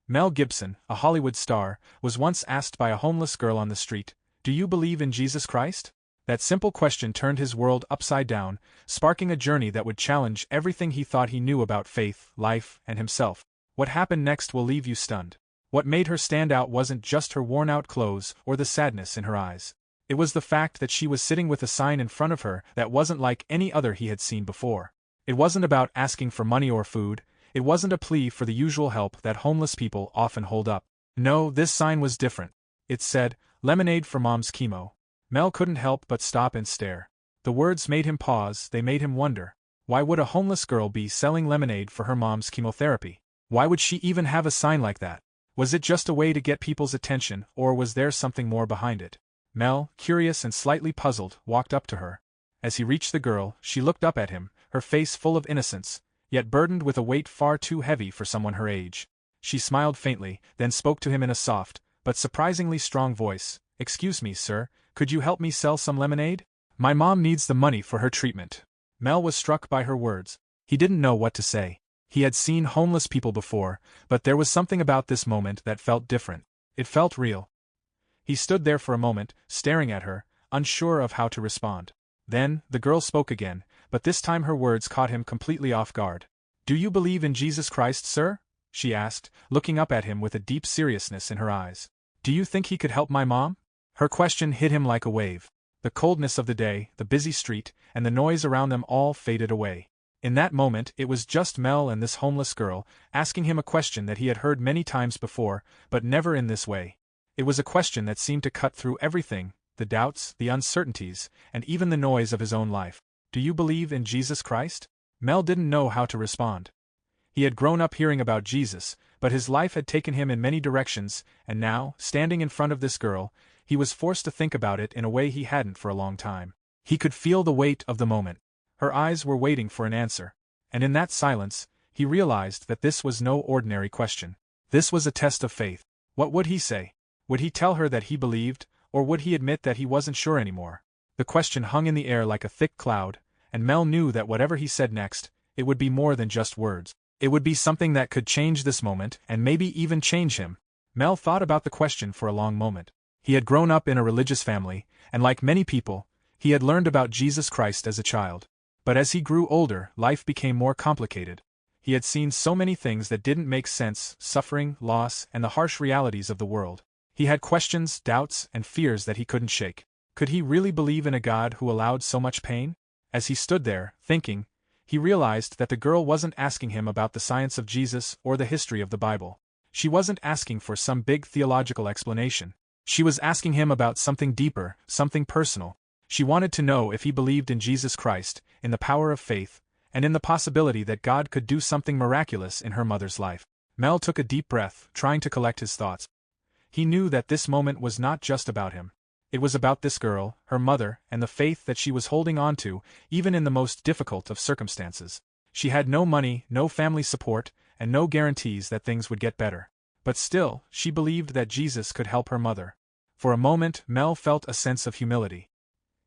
Mel Gibson, a Hollywood star, was once asked by a homeless girl on the street, "Do you believe in Jesus Christ?" That simple question turned his world upside down, sparking a journey that would challenge everything he thought he knew about faith, life, and himself. What happened next will leave you stunned. What made her stand out wasn't just her worn-out clothes or the sadness in her eyes. It was the fact that she was sitting with a sign in front of her that wasn't like any other he had seen before. It wasn't about asking for money or food. It wasn't a plea for the usual help that homeless people often hold up. No, this sign was different. It said, "Lemonade for Mom's Chemo." Mel couldn't help but stop and stare. The words made him pause, they made him wonder. Why would a homeless girl be selling lemonade for her mom's chemotherapy? Why would she even have a sign like that? Was it just a way to get people's attention, or was there something more behind it? Mel, curious and slightly puzzled, walked up to her. As he reached the girl, she looked up at him, her face full of innocence, yet burdened with a weight far too heavy for someone her age. She smiled faintly, then spoke to him in a soft, but surprisingly strong voice. "Excuse me, sir, could you help me sell some lemonade? My mom needs the money for her treatment." Mel was struck by her words. He didn't know what to say. He had seen homeless people before, but there was something about this moment that felt different. It felt real. He stood there for a moment, staring at her, unsure of how to respond. Then, the girl spoke again, but this time her words caught him completely off guard. "Do you believe in Jesus Christ, sir?" she asked, looking up at him with a deep seriousness in her eyes. "Do you think he could help my mom?" Her question hit him like a wave. The coldness of the day, the busy street, and the noise around them all faded away. In that moment, it was just Mel and this homeless girl, asking him a question that he had heard many times before, but never in this way. It was a question that seemed to cut through everything, the doubts, the uncertainties, and even the noise of his own life. "Do you believe in Jesus Christ?" Mel didn't know how to respond. He had grown up hearing about Jesus, but his life had taken him in many directions, and now, standing in front of this girl, he was forced to think about it in a way he hadn't for a long time. He could feel the weight of the moment. Her eyes were waiting for an answer, and in that silence, he realized that this was no ordinary question. This was a test of faith. What would he say? Would he tell her that he believed, or would he admit that he wasn't sure anymore? The question hung in the air like a thick cloud, and Mel knew that whatever he said next, it would be more than just words. It would be something that could change this moment and maybe even change him. Mel thought about the question for a long moment. He had grown up in a religious family, and like many people, he had learned about Jesus Christ as a child. But as he grew older, life became more complicated. He had seen so many things that didn't make sense: suffering, loss, and the harsh realities of the world. He had questions, doubts, and fears that he couldn't shake. Could he really believe in a God who allowed so much pain? As he stood there, thinking, he realized that the girl wasn't asking him about the science of Jesus or the history of the Bible. She wasn't asking for some big theological explanation. She was asking him about something deeper, something personal. She wanted to know if he believed in Jesus Christ, in the power of faith, and in the possibility that God could do something miraculous in her mother's life. Mel took a deep breath, trying to collect his thoughts. He knew that this moment was not just about him. It was about this girl, her mother, and the faith that she was holding on to, even in the most difficult of circumstances. She had no money, no family support, and no guarantees that things would get better. But still, she believed that Jesus could help her mother. For a moment, Mel felt a sense of humility.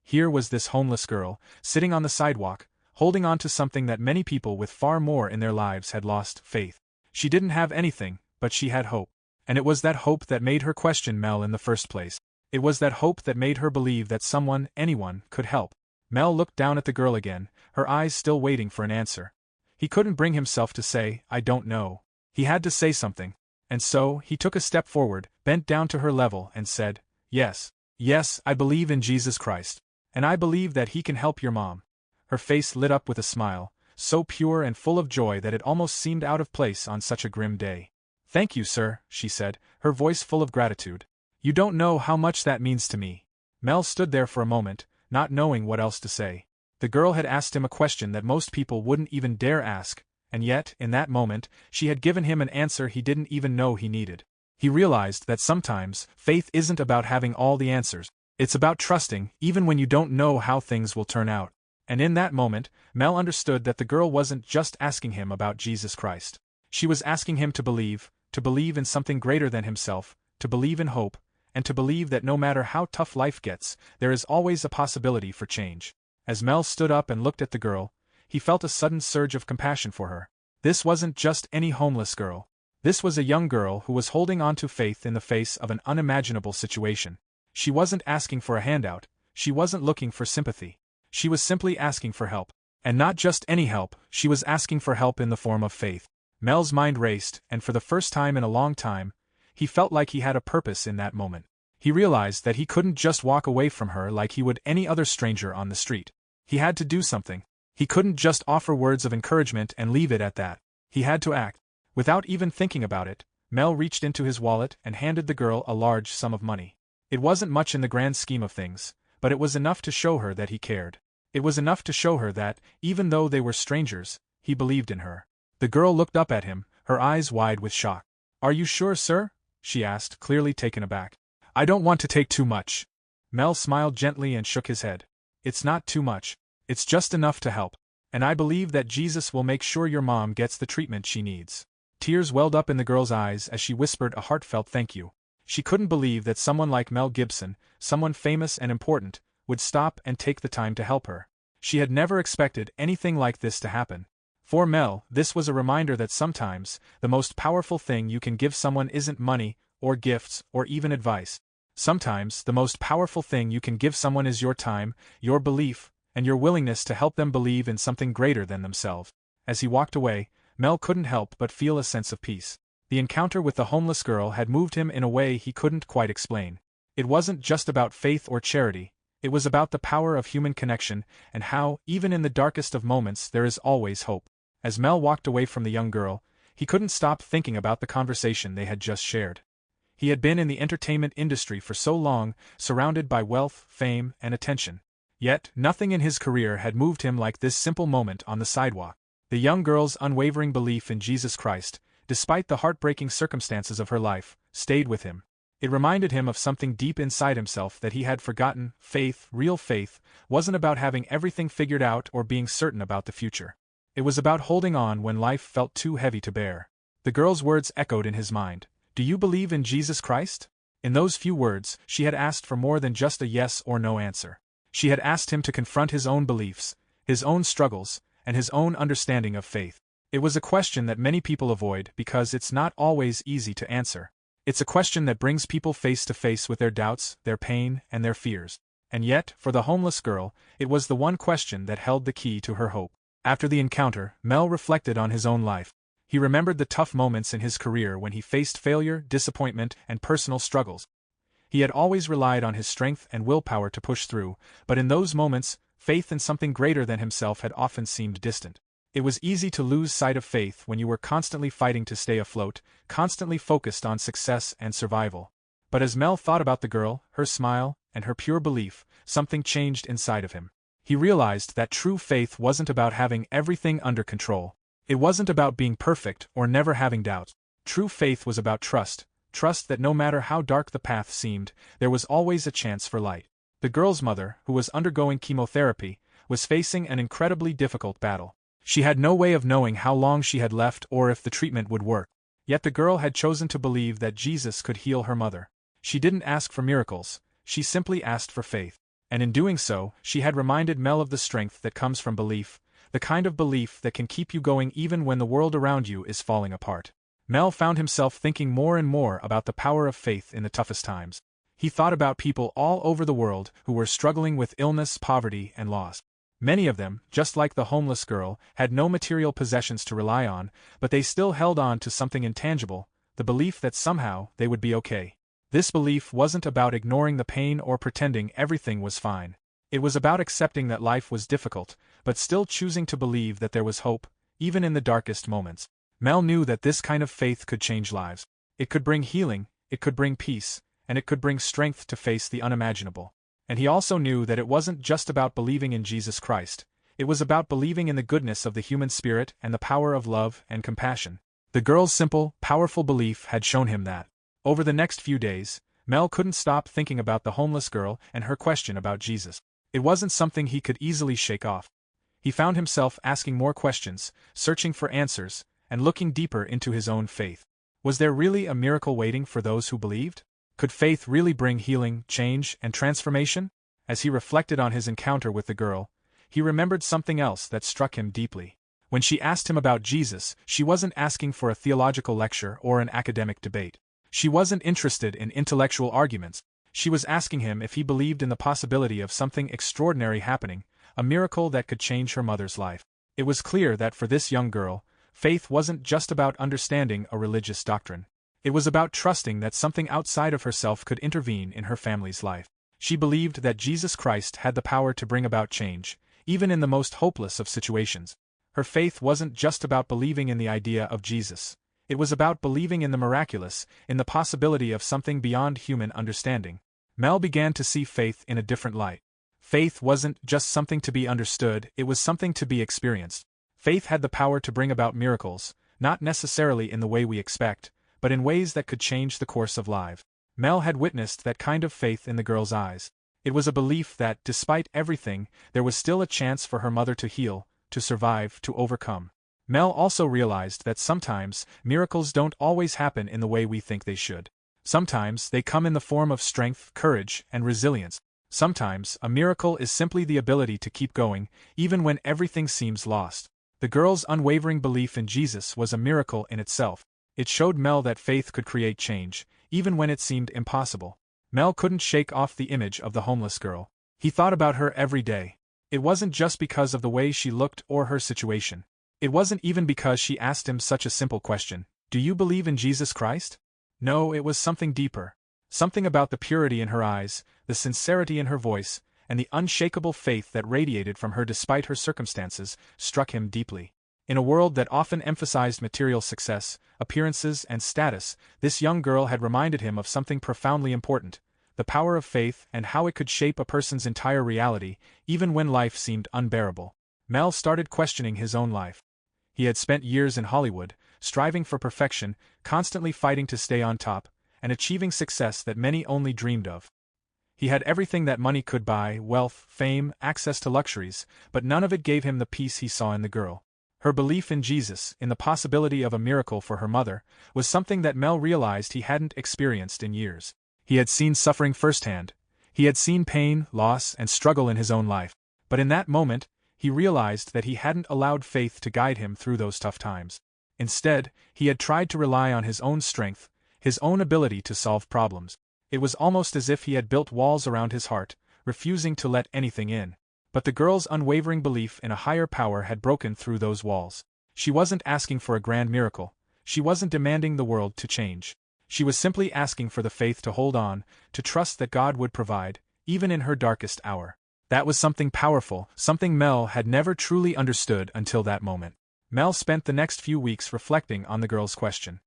Here was this homeless girl, sitting on the sidewalk, holding on to something that many people with far more in their lives had lost: faith. She didn't have anything, but she had hope. And it was that hope that made her question Mel in the first place. It was that hope that made her believe that someone, anyone, could help. Mel looked down at the girl again, her eyes still waiting for an answer. He couldn't bring himself to say, "I don't know." He had to say something. And so, he took a step forward, bent down to her level, and said, "Yes. Yes, I believe in Jesus Christ. And I believe that he can help your mom." Her face lit up with a smile, so pure and full of joy that it almost seemed out of place on such a grim day. "Thank you, sir," she said, her voice full of gratitude. "You don't know how much that means to me." Mel stood there for a moment, not knowing what else to say. The girl had asked him a question that most people wouldn't even dare ask, and yet, in that moment, she had given him an answer he didn't even know he needed. He realized that sometimes, faith isn't about having all the answers. It's about trusting, even when you don't know how things will turn out. And in that moment, Mel understood that the girl wasn't just asking him about Jesus Christ. She was asking him to believe in something greater than himself, to believe in hope, and to believe that no matter how tough life gets, there is always a possibility for change. As Mel stood up and looked at the girl, he felt a sudden surge of compassion for her. This wasn't just any homeless girl. This was a young girl who was holding on to faith in the face of an unimaginable situation. She wasn't asking for a handout, she wasn't looking for sympathy. She was simply asking for help. And not just any help, she was asking for help in the form of faith. Mel's mind raced, and for the first time in a long time, he felt like he had a purpose in that moment. He realized that he couldn't just walk away from her like he would any other stranger on the street. He had to do something. He couldn't just offer words of encouragement and leave it at that. He had to act. Without even thinking about it, Mel reached into his wallet and handed the girl a large sum of money. It wasn't much in the grand scheme of things, but it was enough to show her that he cared. It was enough to show her that, even though they were strangers, he believed in her. The girl looked up at him, her eyes wide with shock. "Are you sure, sir?" she asked, clearly taken aback. "I don't want to take too much." Mel smiled gently and shook his head. "It's not too much. It's just enough to help. And I believe that Jesus will make sure your mom gets the treatment she needs." Tears welled up in the girl's eyes as she whispered a heartfelt thank you. She couldn't believe that someone like Mel Gibson, someone famous and important, would stop and take the time to help her. She had never expected anything like this to happen. For Mel, this was a reminder that sometimes, the most powerful thing you can give someone isn't money, or gifts, or even advice. Sometimes, the most powerful thing you can give someone is your time, your belief, and your willingness to help them believe in something greater than themselves. As he walked away, Mel couldn't help but feel a sense of peace. The encounter with the homeless girl had moved him in a way he couldn't quite explain. It wasn't just about faith or charity, it was about the power of human connection and how, even in the darkest of moments, there is always hope. As Mel walked away from the young girl, he couldn't stop thinking about the conversation they had just shared. He had been in the entertainment industry for so long, surrounded by wealth, fame, and attention. Yet, nothing in his career had moved him like this simple moment on the sidewalk. The young girl's unwavering belief in Jesus Christ, despite the heartbreaking circumstances of her life, stayed with him. It reminded him of something deep inside himself that he had forgotten. Faith, real faith, wasn't about having everything figured out or being certain about the future. It was about holding on when life felt too heavy to bear. The girl's words echoed in his mind. "Do you believe in Jesus Christ?" In those few words, she had asked for more than just a yes or no answer. She had asked him to confront his own beliefs, his own struggles, and his own understanding of faith. It was a question that many people avoid because it's not always easy to answer. It's a question that brings people face to face with their doubts, their pain, and their fears. And yet, for the homeless girl, it was the one question that held the key to her hope. After the encounter, Mel reflected on his own life. He remembered the tough moments in his career when he faced failure, disappointment, and personal struggles. He had always relied on his strength and willpower to push through, but in those moments, faith in something greater than himself had often seemed distant. It was easy to lose sight of faith when you were constantly fighting to stay afloat, constantly focused on success and survival. But as Mel thought about the girl, her smile, and her pure belief, something changed inside of him. He realized that true faith wasn't about having everything under control. It wasn't about being perfect or never having doubts. True faith was about trust that no matter how dark the path seemed, there was always a chance for light. The girl's mother, who was undergoing chemotherapy, was facing an incredibly difficult battle. She had no way of knowing how long she had left or if the treatment would work. Yet the girl had chosen to believe that Jesus could heal her mother. She didn't ask for miracles, she simply asked for faith. And in doing so, she had reminded Mel of the strength that comes from belief, the kind of belief that can keep you going even when the world around you is falling apart. Mel found himself thinking more and more about the power of faith in the toughest times. He thought about people all over the world who were struggling with illness, poverty, and loss. Many of them, just like the homeless girl, had no material possessions to rely on, but they still held on to something intangible, the belief that somehow they would be okay. This belief wasn't about ignoring the pain or pretending everything was fine. It was about accepting that life was difficult, but still choosing to believe that there was hope, even in the darkest moments. Mel knew that this kind of faith could change lives. It could bring healing, it could bring peace, and it could bring strength to face the unimaginable. And he also knew that it wasn't just about believing in Jesus Christ, it was about believing in the goodness of the human spirit and the power of love and compassion. The girl's simple, powerful belief had shown him that. Over the next few days, Mel couldn't stop thinking about the homeless girl and her question about Jesus. It wasn't something he could easily shake off. He found himself asking more questions, searching for answers, and looking deeper into his own faith. Was there really a miracle waiting for those who believed? Could faith really bring healing, change, and transformation? As he reflected on his encounter with the girl, he remembered something else that struck him deeply. When she asked him about Jesus, she wasn't asking for a theological lecture or an academic debate. She wasn't interested in intellectual arguments. She was asking him if he believed in the possibility of something extraordinary happening, a miracle that could change her mother's life. It was clear that for this young girl, faith wasn't just about understanding a religious doctrine. It was about trusting that something outside of herself could intervene in her family's life. She believed that Jesus Christ had the power to bring about change, even in the most hopeless of situations. Her faith wasn't just about believing in the idea of Jesus. It was about believing in the miraculous, in the possibility of something beyond human understanding. Mel began to see faith in a different light. Faith wasn't just something to be understood, it was something to be experienced. Faith had the power to bring about miracles, not necessarily in the way we expect, but in ways that could change the course of life. Mel had witnessed that kind of faith in the girl's eyes. It was a belief that, despite everything, there was still a chance for her mother to heal, to survive, to overcome. Mel also realized that sometimes, miracles don't always happen in the way we think they should. Sometimes, they come in the form of strength, courage, and resilience. Sometimes, a miracle is simply the ability to keep going, even when everything seems lost. The girl's unwavering belief in Jesus was a miracle in itself. It showed Mel that faith could create change, even when it seemed impossible. Mel couldn't shake off the image of the homeless girl. He thought about her every day. It wasn't just because of the way she looked or her situation. It wasn't even because she asked him such a simple question, "Do you believe in Jesus Christ?" No, it was something deeper. Something about the purity in her eyes, the sincerity in her voice, and the unshakable faith that radiated from her despite her circumstances, struck him deeply. In a world that often emphasized material success, appearances, and status, this young girl had reminded him of something profoundly important: the power of faith and how it could shape a person's entire reality, even when life seemed unbearable. Mel started questioning his own life. He had spent years in Hollywood, striving for perfection, constantly fighting to stay on top, and achieving success that many only dreamed of. He had everything that money could buy: wealth, fame, access to luxuries, but none of it gave him the peace he saw in the girl. Her belief in Jesus, in the possibility of a miracle for her mother, was something that Mel realized he hadn't experienced in years. He had seen suffering firsthand. He had seen pain, loss, and struggle in his own life. But in that moment, he realized that he hadn't allowed faith to guide him through those tough times. Instead, he had tried to rely on his own strength, his own ability to solve problems. It was almost as if he had built walls around his heart, refusing to let anything in. But the girl's unwavering belief in a higher power had broken through those walls. She wasn't asking for a grand miracle. She wasn't demanding the world to change. She was simply asking for the faith to hold on, to trust that God would provide, even in her darkest hour. That was something powerful, something Mel had never truly understood until that moment. Mel spent the next few weeks reflecting on the girl's question.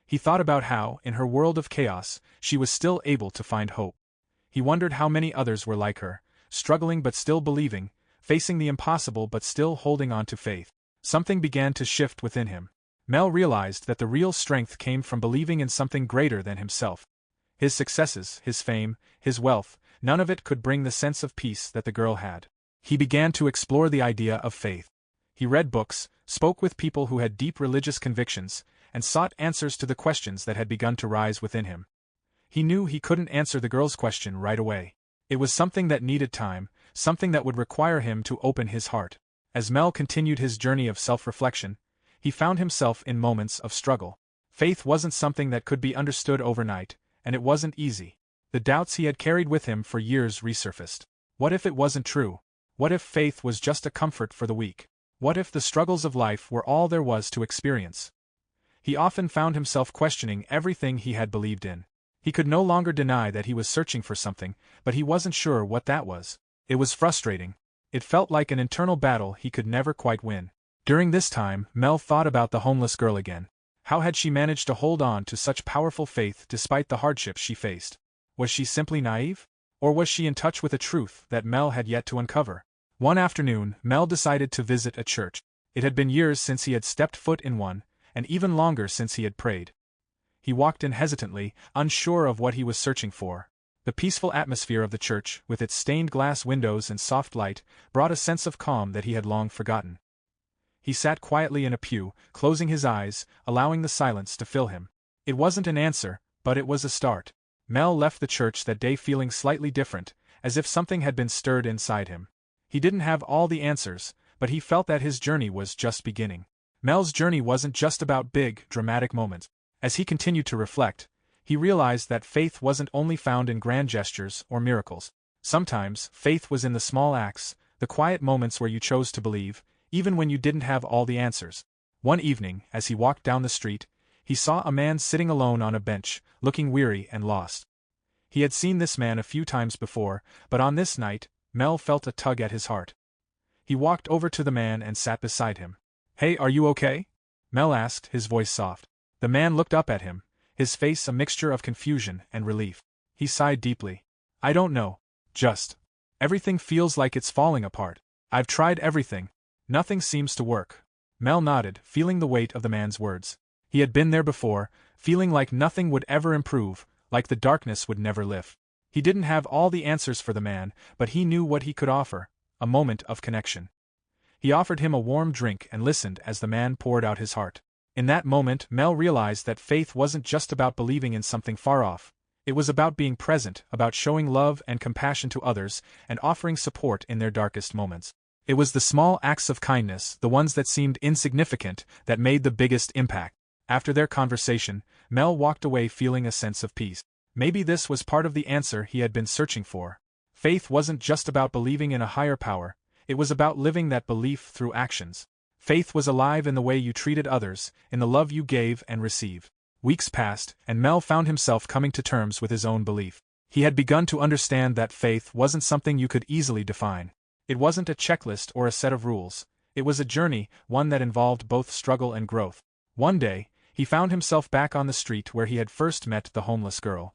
He thought about how, in her world of chaos, she was still able to find hope. He wondered how many others were like her, struggling but still believing, facing the impossible but still holding on to faith. Something began to shift within him. Mel realized that the real strength came from believing in something greater than himself. His successes, his fame, his wealth, none of it could bring the sense of peace that the girl had. He began to explore the idea of faith. He read books, spoke with people who had deep religious convictions, and sought answers to the questions that had begun to rise within him. He knew he couldn't answer the girl's question right away. It was something that needed time, something that would require him to open his heart. As Mel continued his journey of self-reflection, he found himself in moments of struggle. Faith wasn't something that could be understood overnight, and it wasn't easy. The doubts he had carried with him for years resurfaced. What if it wasn't true? What if faith was just a comfort for the weak? What if the struggles of life were all there was to experience? He often found himself questioning everything he had believed in. He could no longer deny that he was searching for something, but he wasn't sure what that was. It was frustrating. It felt like an internal battle he could never quite win. During this time, Mel thought about the homeless girl again. How had she managed to hold on to such powerful faith despite the hardships she faced? Was she simply naive? Or was she in touch with a truth that Mel had yet to uncover? One afternoon, Mel decided to visit a church. It had been years since he had stepped foot in one, and even longer since he had prayed. He walked in hesitantly, unsure of what he was searching for. The peaceful atmosphere of the church, with its stained glass windows and soft light, brought a sense of calm that he had long forgotten. He sat quietly in a pew, closing his eyes, allowing the silence to fill him. It wasn't an answer, but it was a start. Mel left the church that day feeling slightly different, as if something had been stirred inside him. He didn't have all the answers, but he felt that his journey was just beginning. Mel's journey wasn't just about big, dramatic moments. As he continued to reflect, he realized that faith wasn't only found in grand gestures or miracles. Sometimes, faith was in the small acts, the quiet moments where you chose to believe, even when you didn't have all the answers. One evening, as he walked down the street, he saw a man sitting alone on a bench, looking weary and lost. He had seen this man a few times before, but on this night, Mel felt a tug at his heart. He walked over to the man and sat beside him. "Hey, are you okay?" Mel asked, his voice soft. The man looked up at him, his face a mixture of confusion and relief. He sighed deeply. "I don't know. Just. Everything feels like it's falling apart. I've tried everything. Nothing seems to work." Mel nodded, feeling the weight of the man's words. He had been there before, feeling like nothing would ever improve, like the darkness would never lift. He didn't have all the answers for the man, but he knew what he could offer: a moment of connection. He offered him a warm drink and listened as the man poured out his heart. In that moment, Mel realized that faith wasn't just about believing in something far off. It was about being present, about showing love and compassion to others, and offering support in their darkest moments. It was the small acts of kindness, the ones that seemed insignificant, that made the biggest impact. After their conversation, Mel walked away feeling a sense of peace. Maybe this was part of the answer he had been searching for. Faith wasn't just about believing in a higher power, it was about living that belief through actions. Faith was alive in the way you treated others, in the love you gave and received. Weeks passed, and Mel found himself coming to terms with his own belief. He had begun to understand that faith wasn't something you could easily define. It wasn't a checklist or a set of rules. It was a journey, one that involved both struggle and growth. One day, he found himself back on the street where he had first met the homeless girl.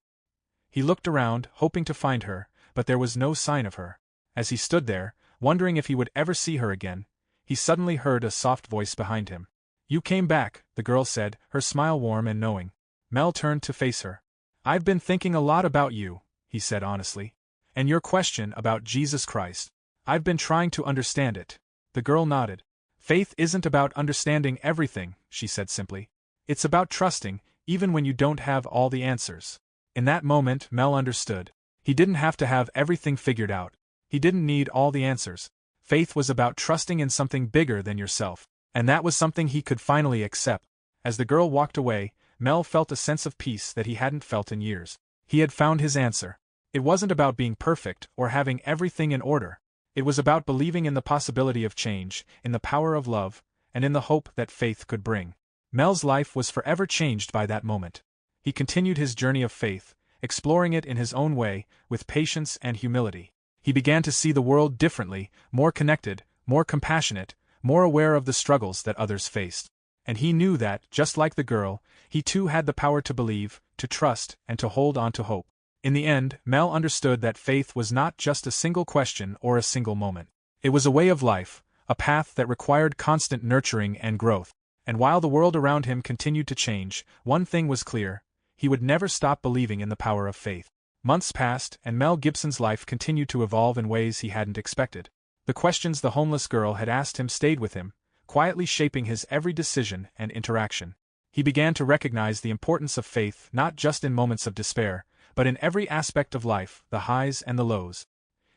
He looked around, hoping to find her, but there was no sign of her. As he stood there, wondering if he would ever see her again, he suddenly heard a soft voice behind him. "You came back," the girl said, her smile warm and knowing. Mel turned to face her. "I've been thinking a lot about you," he said honestly. "And your question about Jesus Christ. I've been trying to understand it." The girl nodded. "Faith isn't about understanding everything," she said simply. "It's about trusting, even when you don't have all the answers." In that moment, Mel understood. He didn't have to have everything figured out. He didn't need all the answers. Faith was about trusting in something bigger than yourself. And that was something he could finally accept. As the girl walked away, Mel felt a sense of peace that he hadn't felt in years. He had found his answer. It wasn't about being perfect or having everything in order. It was about believing in the possibility of change, in the power of love, and in the hope that faith could bring. Mel's life was forever changed by that moment. He continued his journey of faith, exploring it in his own way, with patience and humility. He began to see the world differently, more connected, more compassionate, more aware of the struggles that others faced. And he knew that, just like the girl, he too had the power to believe, to trust, and to hold on to hope. In the end, Mel understood that faith was not just a single question or a single moment. It was a way of life, a path that required constant nurturing and growth. And while the world around him continued to change, one thing was clear: he would never stop believing in the power of faith. Months passed, and Mel Gibson's life continued to evolve in ways he hadn't expected. The questions the homeless girl had asked him stayed with him, quietly shaping his every decision and interaction. He began to recognize the importance of faith not just in moments of despair, but in every aspect of life, the highs and the lows.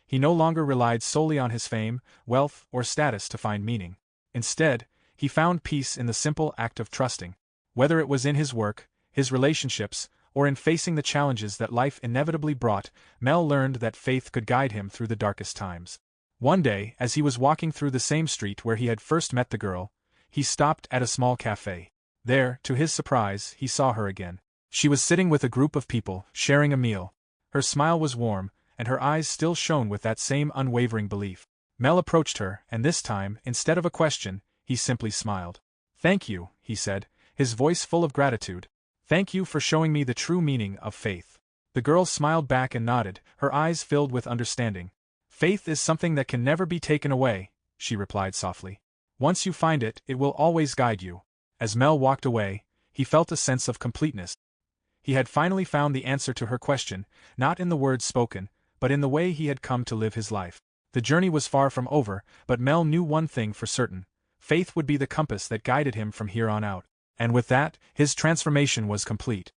He no longer relied solely on his fame, wealth, or status to find meaning. Instead, he found peace in the simple act of trusting. Whether it was in his work, his relationships, or in facing the challenges that life inevitably brought, Mel learned that faith could guide him through the darkest times. One day, as he was walking through the same street where he had first met the girl, he stopped at a small cafe. There, to his surprise, he saw her again. She was sitting with a group of people, sharing a meal. Her smile was warm, and her eyes still shone with that same unwavering belief. Mel approached her, and this time, instead of a question, he simply smiled. "Thank you," he said, his voice full of gratitude. "Thank you for showing me the true meaning of faith." The girl smiled back and nodded, her eyes filled with understanding. "Faith is something that can never be taken away," she replied softly. "Once you find it, it will always guide you." As Mel walked away, he felt a sense of completeness. He had finally found the answer to her question, not in the words spoken, but in the way he had come to live his life. The journey was far from over, but Mel knew one thing for certain: faith would be the compass that guided him from here on out. And with that, his transformation was complete.